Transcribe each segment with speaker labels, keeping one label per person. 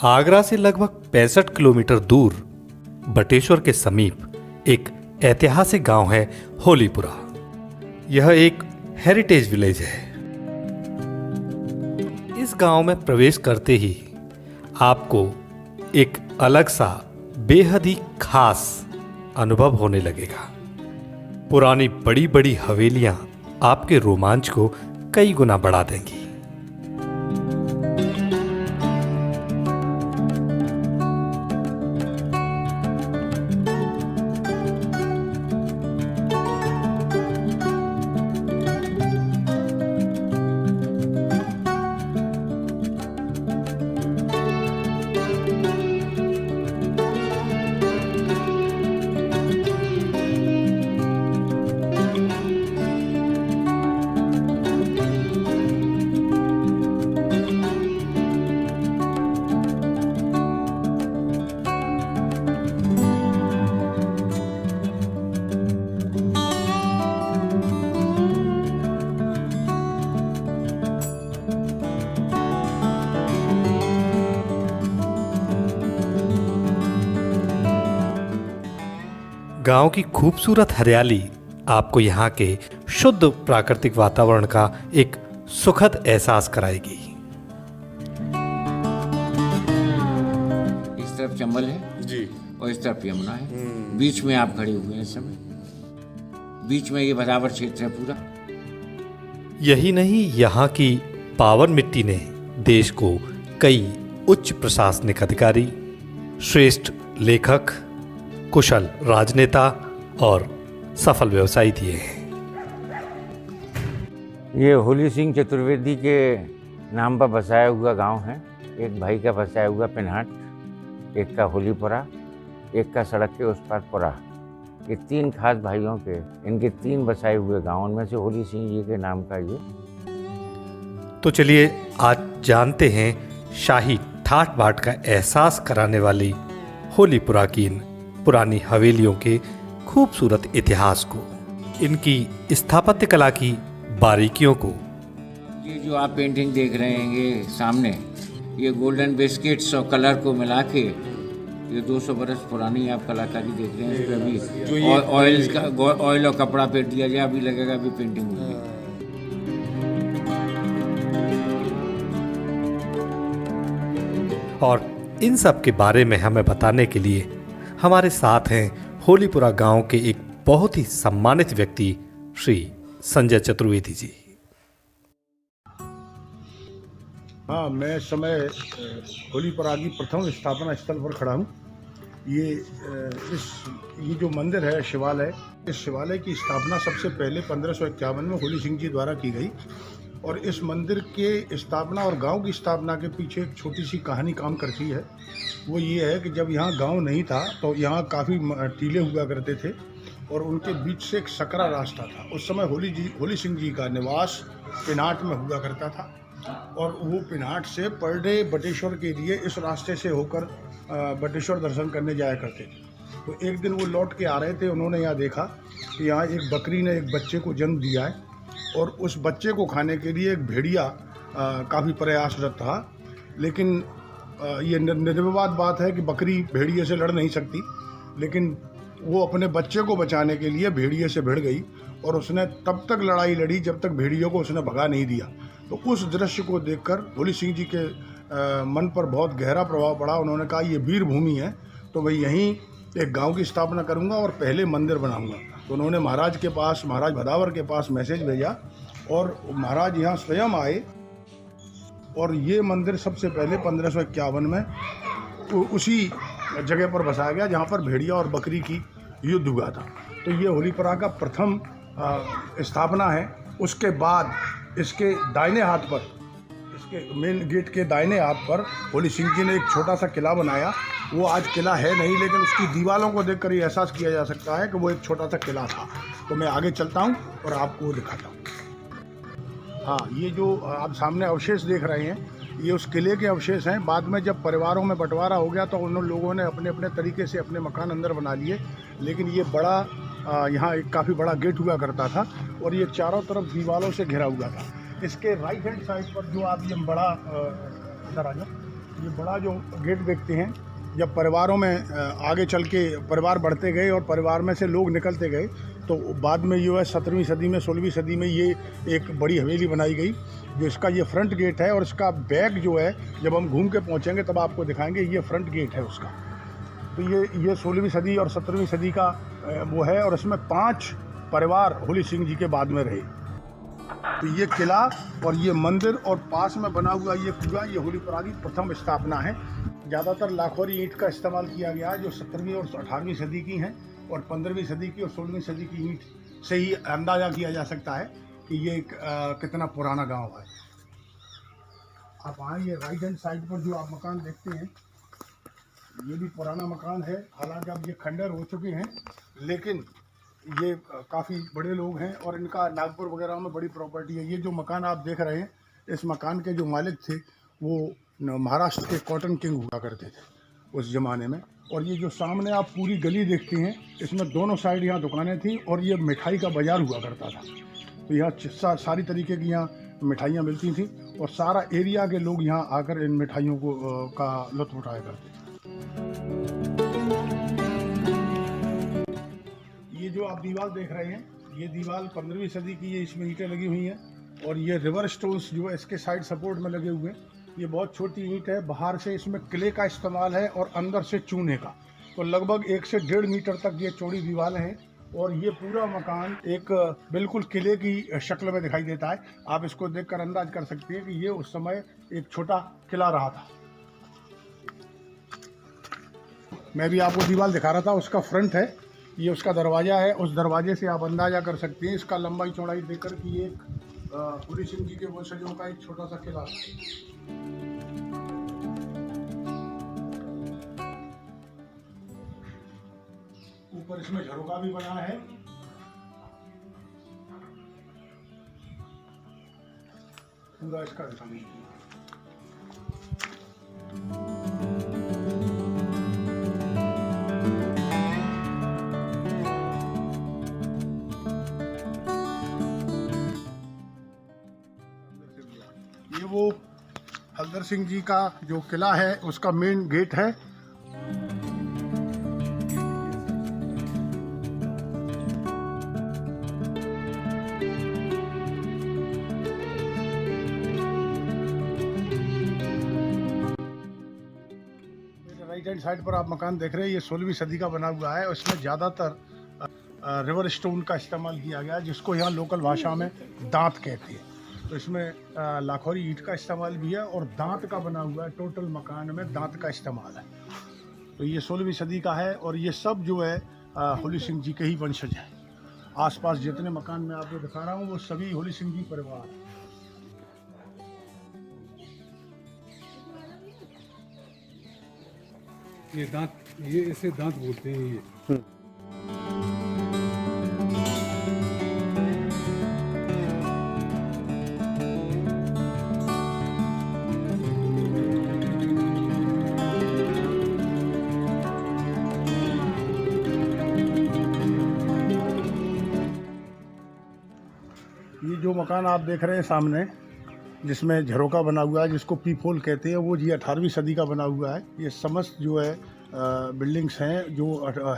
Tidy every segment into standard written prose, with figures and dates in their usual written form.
Speaker 1: आगरा से लगभग 65 किलोमीटर दूर बटेश्वर के समीप एक ऐतिहासिक गांव है होलीपुरा। यह एक हेरिटेज विलेज है। इस गांव में प्रवेश करते ही आपको एक अलग सा बेहद ही खास अनुभव होने लगेगा। पुरानी बड़ी बड़ी हवेलियां आपके रोमांच को कई गुना बढ़ा देंगी। गांव की खूबसूरत हरियाली आपको यहाँ के शुद्ध प्राकृतिक वातावरण का एक सुखद एहसास कराएगी।
Speaker 2: इस तरफ चंबल है जी और इस तरफ यमुना है। बीच में आप खड़े हुए हैं इस समय। बीच में ये बराबर क्षेत्र है पूरा।
Speaker 1: यही नहीं, यहाँ की पावन मिट्टी ने देश को कई उच्च प्रशासनिक अधिकारी, श्रेष्ठ लेखक, कुशल राजनेता और सफल व्यवसायी दिए हैं।
Speaker 2: ये होली सिंह चतुर्वेदी के नाम पर बसाया हुआ गांव है। एक भाई का बसाया हुआ पिन्हाट, एक का होलीपुरा, एक का सड़क के उस पार पुरा। ये तीन खास भाइयों के, इनके तीन बसाए हुए गांवों में से होली सिंह जी के नाम का ये।
Speaker 1: तो चलिए आज जानते हैं शाही ठाट बाट का एहसास कराने वाली होलीपुरा की इन पुरानी हवेलियों के खूबसूरत इतिहास को, इनकी स्थापत्य कला की बारीकियों को।
Speaker 2: ये जो आप पेंटिंग देख रहे हैं ये सामने, ये गोल्डन बिस्किट्स और कलर को मिला के ये 200 बरस पुरानी आप कलाकारी देख रहे हैं। इस पर अभी ऑयल और कपड़ा फेर दिया जाए, अभी लगेगा अभी पेंटिंग हुई है।
Speaker 1: और इन सब के बारे में हमें बताने के लिए हमारे साथ हैं होलीपुरा गांव के एक बहुत ही सम्मानित व्यक्ति श्री संजय चतुर्वेदी जी।
Speaker 3: हाँ, मैं इस समय होलीपुरा की प्रथम स्थापना स्थल पर खड़ा हूँ। ये जो मंदिर है शिवालय, इस शिवालय की स्थापना सबसे पहले 1551 में होली सिंह जी द्वारा की गई। और इस मंदिर के स्थापना और गांव की स्थापना के पीछे एक छोटी सी कहानी काम करती है। वो ये है कि जब यहाँ गांव नहीं था तो यहाँ काफ़ी टीले हुआ करते थे और उनके बीच से एक सकरा रास्ता था। उस समय होली सिंह जी का निवास पिन्हाट में हुआ करता था और वो पिन्हाट से पर डे बटेश्वर के लिए इस रास्ते से होकर बटेश्वर दर्शन करने जाया करते थे। तो एक दिन वो लौट के आ रहे थे, उन्होंने यहाँ देखा कि यहाँ एक बकरी ने एक बच्चे को जन्म दिया है और उस बच्चे को खाने के लिए एक भेड़िया काफ़ी प्रयासरत था। लेकिन ये निर्विवाद बात है कि बकरी भेड़िए से लड़ नहीं सकती, लेकिन वो अपने बच्चे को बचाने के लिए भेड़िए से भिड़ गई और उसने तब तक लड़ाई लड़ी जब तक भेड़ियों को उसने भगा नहीं दिया। तो उस दृश्य को देखकर होली सिंह जी के मन पर बहुत गहरा प्रभाव पड़ा। उन्होंने कहा ये वीर भूमि है तो मैं यहीं एक गांव की स्थापना करूंगा और पहले मंदिर बनाऊंगा। तो उन्होंने महाराज के पास, महाराज भदावर के पास मैसेज भेजा और महाराज यहाँ स्वयं आए और ये मंदिर सबसे पहले 1551 में उसी जगह पर बसाया गया जहाँ पर भेड़िया और बकरी की युद्ध हुआ था। तो ये होलीपुरा का प्रथम स्थापना है। उसके बाद इसके दाहिने हाथ पर, इसके मेन गेट के दाहिने हाथ पर होली सिंह जी ने एक छोटा सा किला बनाया। वो आज किला है नहीं, लेकिन उसकी दीवारों को देखकर ये एहसास किया जा सकता है कि वो एक छोटा सा किला था। तो मैं आगे चलता हूँ और आपको वो दिखाता हूँ। हाँ, ये जो आप सामने अवशेष देख रहे हैं ये उस किले के अवशेष हैं। बाद में जब परिवारों में बंटवारा हो गया तो उन लोगों ने अपने अपने तरीके से अपने मकान अंदर बना लिए। लेकिन ये बड़ा यहाँ एक काफ़ी बड़ा गेट हुआ करता था और ये चारों तरफ दीवारों से घिरा हुआ था। इसके राइट हैंड साइड पर जो आप ये बड़ा इधर आ जाओ, ये बड़ा जो गेट देखते हैं, जब परिवारों में आगे चल के परिवार बढ़ते गए और परिवार में से लोग निकलते गए, तो बाद में जो है 17वीं सदी में 16वीं सदी में ये एक बड़ी हवेली बनाई गई। जो इसका ये फ्रंट गेट है और इसका बैक जो है, जब हम घूम के पहुँचेंगे तब आपको दिखाएंगे, ये फ्रंट गेट है उसका। तो ये 16वीं सदी और 17वीं सदी का वो है, और इसमें 5 परिवार होली सिंह जी के बाद में रहे। तो ये किला और ये मंदिर और पास में बना हुआ ये कुआं, ये होलीपुरा की प्रथम स्थापना है। ज़्यादातर लाखोरी ईंट का इस्तेमाल किया गया है, जो 17वीं और 18वीं सदी की हैं, और 15वीं सदी की और 16वीं सदी की ईंट से ही अंदाज़ा किया जा सकता है कि ये कितना पुराना गांव है। आप आएंगे राइट हैंड साइड पर जो आप मकान देखते हैं, ये भी पुराना मकान है। हालांकि अब ये खंडर हो चुके हैं, लेकिन ये काफ़ी बड़े लोग हैं और इनका नागपुर वगैरह में बड़ी प्रॉपर्टी है। ये जो मकान आप देख रहे हैं, इस मकान के जो मालिक थे वो महाराष्ट्र के कॉटन किंग हुआ करते थे उस ज़माने में। और ये जो सामने आप पूरी गली देखते हैं, इसमें दोनों साइड यहाँ दुकानें थी और ये मिठाई का बाज़ार हुआ करता था। तो यहाँ सारी तरीके की यहाँ मिठाइयाँ मिलती थी और सारा एरिया के लोग यहाँ आकर इन मिठाइयों को का लुत्फ़ उठाया करते थे। ये जो आप दीवार देख रहे हैं, ये दीवार 15वीं सदी की, ये इसमें ईंटें लगी हुई हैं, और ये रिवर स्टोन्स जो है इसके साइड सपोर्ट में लगे हुए हैं। ये बहुत छोटी ईंट है, बाहर से इसमें क्ले का इस्तेमाल है और अंदर से चूने का। तो लगभग 1 से 1.5 मीटर तक ये चौड़ी दीवारें हैं, और ये पूरा मकान एक बिल्कुल किले की शक्ल में दिखाई देता है। आप इसको देखकर अंदाज कर सकते हैं कि ये उस समय एक छोटा किला रहा था। मैं भी आपको दीवार दिखा रहा था, उसका फ्रंट है, ये उसका दरवाज़ा है। उस दरवाजे से आप अंदाज़ा कर सकते हैं इसका लंबाई चौड़ाई देखकर कि ये होली सिंह जी के वंशजों का एक छोटा सा किला है। ऊपर इसमें झरोखा भी बना है। पूरा इसका दिखाएंगे। ये वो हल्दर सिंह जी का जो किला है, उसका मेन गेट है। राइट हैंड साइड पर आप मकान देख रहे हैं, ये 16वीं सदी का बना हुआ है। उसमें ज़्यादातर रिवर स्टोन का इस्तेमाल किया गया है, जिसको यहाँ लोकल भाषा में दांत कहते हैं। तो इसमें लाखोरी ईंट का इस्तेमाल भी है और दांत का बना हुआ है। टोटल मकान में दांत का इस्तेमाल है। तो ये 16वीं सदी का है, और ये सब जो है होली सिंह जी के ही वंशज हैं। आसपास जितने मकान मैं आपको दिखा रहा हूँ, वो सभी होली सिंह जी परिवार हैं।
Speaker 4: ये दांत, ये इसे दांत बोलते हैं। ये
Speaker 3: जो मकान आप देख रहे हैं सामने, जिसमें झरोका बना हुआ है, जिसको पीपोल कहते हैं, वो जी 18वीं सदी का बना हुआ है। ये समस्त जो है बिल्डिंग्स हैं जो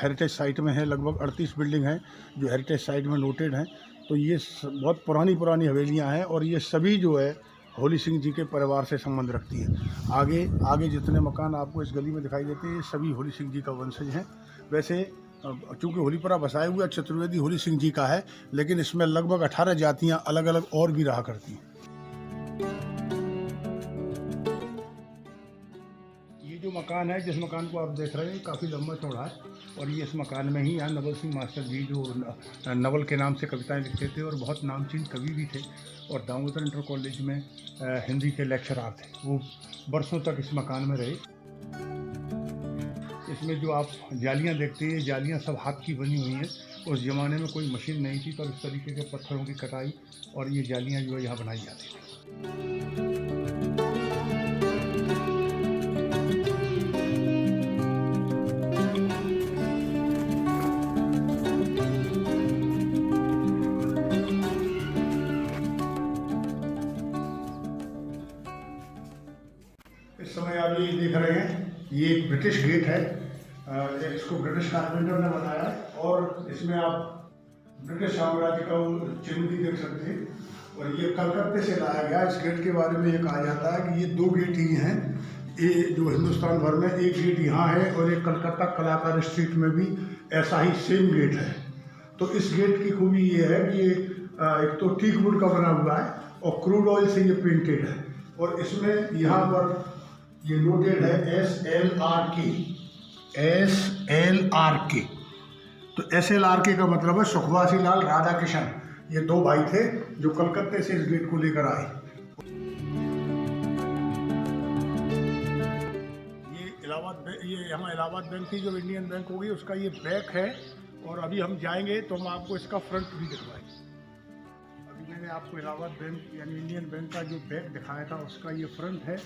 Speaker 3: हेरिटेज साइट में हैं। लगभग 38 बिल्डिंग हैं जो हेरिटेज साइट में नोटेड हैं। तो ये बहुत पुरानी हवेलियां हैं, और ये सभी जो है होली सिंह जी के परिवार से संबंध रखती है। आगे जितने मकान आपको इस गली में दिखाई देते हैं, ये सभी होली सिंह जी का वंशज हैं। वैसे चूँकि होलीपुरा बसाया हुआ चतुर्वेदी होली सिंह जी का है, लेकिन इसमें लगभग 18 जातियाँ अलग अलग और भी रहा करती हैं। ये जो मकान है, जिस मकान को आप देख रहे हैं, काफ़ी लंबा चौड़ा है, और ये इस मकान में ही यहाँ नवल सिंह मास्टर जी, जो नवल के नाम से कविताएं लिखते थे और बहुत नामचीन कवि भी थे, और दामोदर इंटर कॉलेज में हिंदी के लेक्चरार थे, वो बरसों तक इस मकान में रहे। इसमें जो आप जालियाँ देखते हैं, जालियाँ सब हाथ की बनी हुई हैं। उस ज़माने में कोई मशीन नहीं थी, तो इस तरीके के पत्थरों की कटाई और ये जालियाँ जो है यहाँ बनाई जाती थी। इस समय आप ये देख रहे हैं, ये एक ब्रिटिश गेट है। इसको ब्रिटिश कारपेंटर ने बनाया है और इसमें आप ब्रिटिश साम्राज्य का वो चिन्ह भी देख सकते हैं। और ये कलकत्ते से लाया गया। इस गेट के बारे में ये कहा जाता है कि ये 2 गेट ही हैं, ये जो हिंदुस्तान भर में, एक गेट यहाँ है और एक कलकत्ता कलाकार स्ट्रीट में भी ऐसा ही सेम गेट है। तो इस गेट की खूबी ये है कि ये एक तो टीक वुड का बना हुआ है और क्रूड ऑयल से ये पेंटेड है। और इसमें यहाँ पर ये नोटेड है SLRK, SLRK। तो SLRK का मतलब है सुखवासी लाल राधाकिशन। ये 2 भाई थे जो कलकत्ते से इस गेट को लेकर आए। ये यहाँ इलाहाबाद बैंक थी जो इंडियन बैंक हो गई, उसका ये बैक है। और अभी हम जाएंगे तो हम आपको इसका फ्रंट भी दिखवाएंगे। अभी मैंने आपको इलाहाबाद बैंक यानी इंडियन बैंक का जो बैक दिखाया था उसका ये फ्रंट है।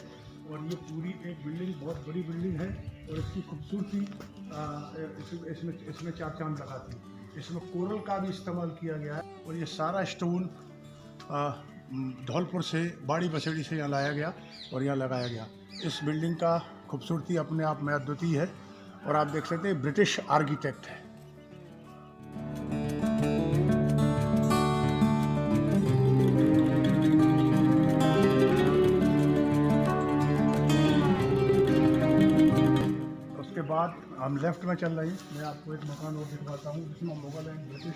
Speaker 3: और ये पूरी एक बिल्डिंग, बहुत बड़ी बिल्डिंग है और इसकी खूबसूरती इसमें 4 चांद लगाती है। इसमें कोरल का भी इस्तेमाल किया गया है और ये सारा स्टोन धौलपुर से, बाड़ी बसेड़ी से यहाँ लाया गया और यहाँ लगाया गया। इस बिल्डिंग का खूबसूरती अपने आप में अद्वितीय है और आप देख सकते हैं ब्रिटिश आर्किटेक्ट है। उसके बाद हम लेफ्ट में चल रहे हैं। मैं आपको एक मकान और दिखवाता हूँ जिसमें मुगल एंड ब्रिटिश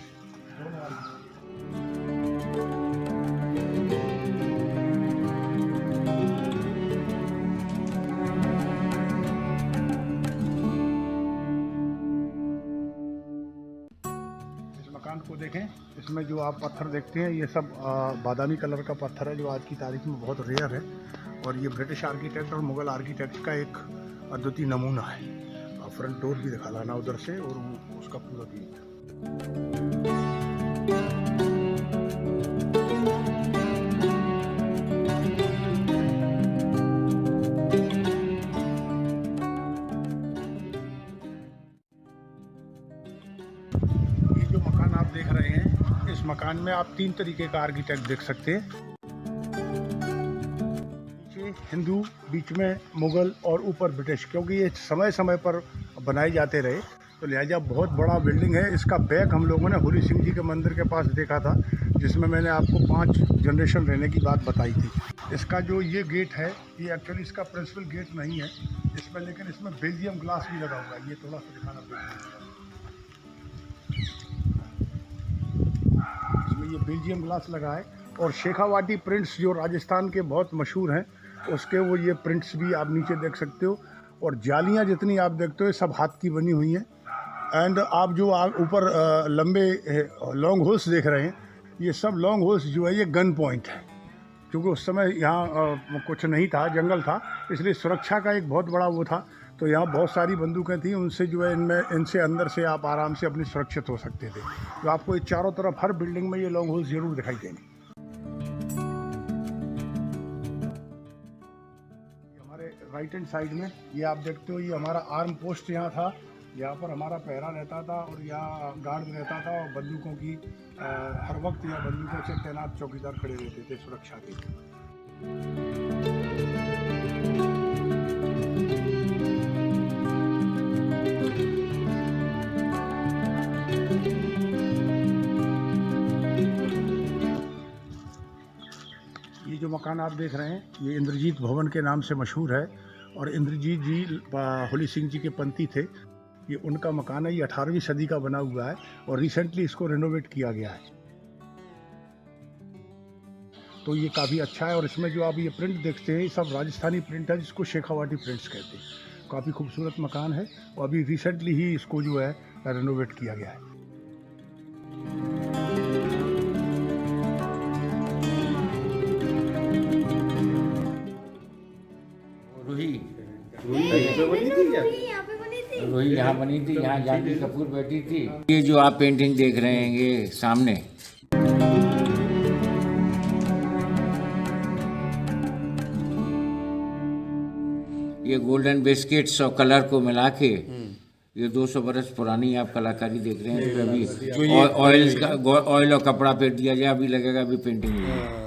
Speaker 3: दोनों आ रही को देखें। इसमें जो आप पत्थर देखते हैं ये सब बादामी कलर का पत्थर है जो आज की तारीख में बहुत रेयर है। और ये ब्रिटिश आर्किटेक्ट और मुगल आर्किटेक्ट का एक अद्वितीय नमूना है। फ्रंट डोर भी दिखा लाना उधर से और वो उसका पूरा गेट। देख रहे हैं, इस मकान में आप 3 तरीके का आर्किटेक्ट देख सकते हैं। नीचे हिंदू, बीच में मुगल और ऊपर ब्रिटिश, क्योंकि ये समय समय पर बनाए जाते रहे तो लिहाजा बहुत बड़ा बिल्डिंग है। इसका बैक हम लोगों ने होली सिंह जी के मंदिर के पास देखा था जिसमें मैंने आपको 5 जनरेशन रहने की बात बताई थी। इसका जो ये गेट है ये एक्चुअली इसका प्रिंसिपल गेट नहीं है इसमें, लेकिन इसमें बेल्जियम ग्लास भी लगा हुआ है। ये थोड़ा सा दिखाना पड़ेगा। ये बेल्जियम ग्लास लगा है और शेखावाटी प्रिंट्स जो राजस्थान के बहुत मशहूर हैं उसके वो ये प्रिंट्स भी आप नीचे देख सकते हो। और जालियां जितनी आप देखते हो सब हाथ की बनी हुई हैं। एंड आप जो ऊपर लंबे लॉन्ग होल्स देख रहे हैं, ये सब लॉन्ग होल्स जो है ये गन पॉइंट है, क्योंकि उस समय यहाँ कुछ नहीं था, जंगल था, इसलिए सुरक्षा का एक बहुत बड़ा वो था। तो यहाँ बहुत सारी बंदूकें थी, उनसे जो है इनसे अंदर से आप आराम से अपनी सुरक्षित हो सकते थे। तो आपको ये चारों तरफ हर बिल्डिंग में ये लॉन्ग होल्स जरूर दिखाई देंगे। हमारे राइट हैंड साइड में ये आप देखते हो, ये हमारा आर्म पोस्ट यहाँ था। यहाँ पर हमारा पहरा रहता था और यहाँ गार्ड रहता था और बंदूकों की हर वक्त यहाँ बंदूकों से तैनात चौकीदार खड़े रहते थे सुरक्षा के लिए। ये जो मकान आप देख रहे हैं ये इंद्रजीत भवन के नाम से मशहूर है और इंद्रजीत जी होली सिंह जी के पंथी थे। ये उनका मकान है, ये 18वीं सदी का बना हुआ है और रिसेंटली इसको रिनोवेट किया गया है। तो ये काफ़ी अच्छा है और इसमें जो आप ये प्रिंट देखते हैं ये सब राजस्थानी प्रिंट है जिसको शेखावाटी प्रिंट्स कहते हैं। काफ़ी खूबसूरत मकान है और अभी रिसेंटली ही इसको जो है रिनोवेट किया गया है।
Speaker 2: रोही यहाँ बनी थी, यहाँ जानवी कपूर बैठी थी। ये जो आप पेंटिंग देख रहे हैं ये सामने, ये गोल्डन बिस्किट्स और कलर को मिला के ये 200 बरस पुरानी आप कलाकारी देख रहे हैं। अभी ऑयल और कपड़ा फेर दिया जाए अभी लगेगा अभी पेंटिंग हुई है।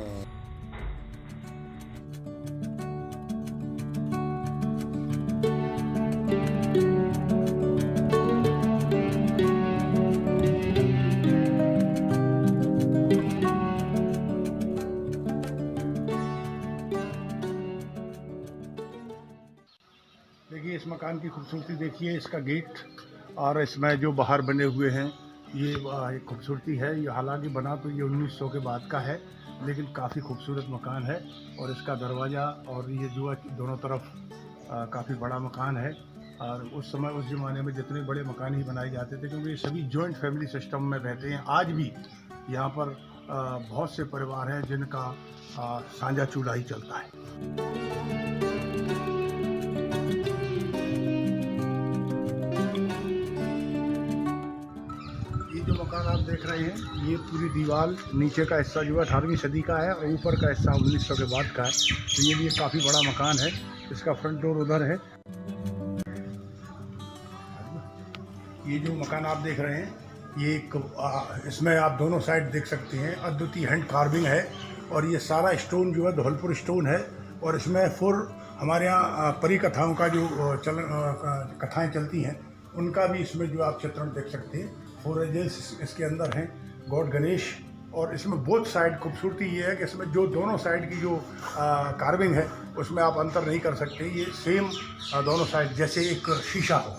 Speaker 3: देखिए इस मकान की खूबसूरती देखिए, इसका गेट और इसमें जो बाहर बने हुए हैं ये एक खूबसूरती है। ये हालांकि बना तो ये 1900 के बाद का है, लेकिन काफ़ी खूबसूरत मकान है। और इसका दरवाज़ा और ये जो है दोनों तरफ काफ़ी बड़ा मकान है। और उस समय उस ज़माने में जितने बड़े मकान ही बनाए जाते थे, क्योंकि ये सभी जॉइंट फैमिली सिस्टम में रहते हैं। आज भी यहाँ पर बहुत से परिवार हैं जिनका साझा चूल्हा ही चलता है। ये जो मकान आप देख रहे हैं, ये पूरी दीवार नीचे का हिस्सा जो है 18वीं सदी का है और ऊपर का हिस्सा 1900 के बाद का है। तो ये भी एक काफ़ी बड़ा मकान है। इसका फ्रंट डोर उधर है। ये जो मकान आप देख रहे हैं, ये इसमें आप दोनों साइड देख सकते हैं अद्वितीय हैंड कार्विंग है। और ये सारा स्टोन जो है धौलपुर स्टोन है। और इसमें हमारे यहाँ परी कथाओं का जो कथाएं चलती हैं, उनका भी इसमें जो आप चित्रण देख सकते हैं। 4 एंजल्स इसके अंदर हैं, गॉड गणेश। और इसमें बोथ साइड खूबसूरती ये है कि इसमें जो दोनों साइड की जो कार्विंग है उसमें आप अंतर नहीं कर सकते। ये सेम दोनों साइड जैसे एक शीशा हो,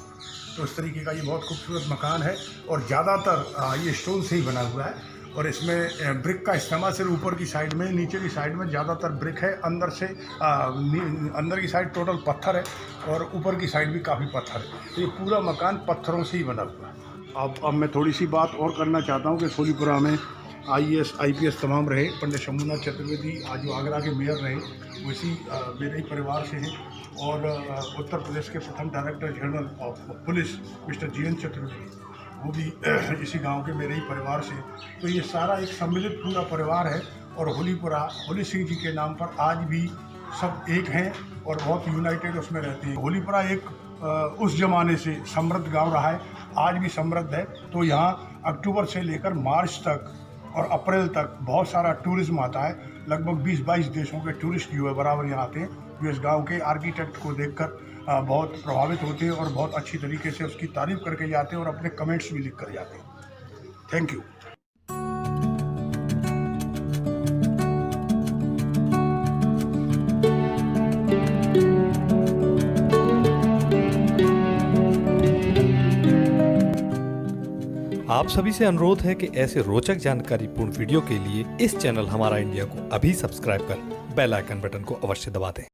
Speaker 3: तो इस तरीके का ये बहुत खूबसूरत मकान है। और ज़्यादातर ये स्टोन से ही बना हुआ है। और इसमें ब्रिक का इस्तेमाल सिर्फ ऊपर की साइड में, नीचे की साइड में ज़्यादातर ब्रिक है। अंदर से अंदर की साइड टोटल पत्थर है और ऊपर की साइड भी काफ़ी पत्थर है। तो ये पूरा मकान पत्थरों से ही बना हुआ है। अब मैं थोड़ी सी बात और करना चाहता हूँ कि होलीपुरा में IAS IPS तमाम रहे। पंडित शंभूनाथ चतुर्वेदी आज जो आगरा के मेयर रहे, वैसी मेरे ही परिवार से हैं। और उत्तर प्रदेश के प्रथम director general of police mister GN Chaturvedi, वो भी इसी गांव के मेरे ही परिवार से। तो ये सारा एक सम्मिलित पूरा परिवार है। और होलीपुरा होली सिंह जी के नाम पर आज भी सब एक हैं और बहुत यूनाइटेड उसमें रहते हैं। होलीपुरा एक उस ज़माने से समृद्ध गांव रहा है, आज भी समृद्ध है। तो यहाँ अक्टूबर से लेकर मार्च तक और अप्रैल तक बहुत सारा टूरिज्म आता है। लगभग 20-22 देशों के टूरिस्ट जो है बराबर यहाँ आते हैं, जो इस गांव के आर्किटेक्ट को देखकर बहुत प्रभावित होते हैं और बहुत अच्छी तरीके से उसकी तारीफ करके जाते हैं और अपने कमेंट्स भी लिख कर जाते हैं। Thank you.
Speaker 1: आप सभी से अनुरोध है कि ऐसे रोचक जानकारीपूर्ण वीडियो के लिए इस चैनल हमारा इंडिया को अभी सब्सक्राइब कर बेल आइकन बटन को अवश्य दबा दें।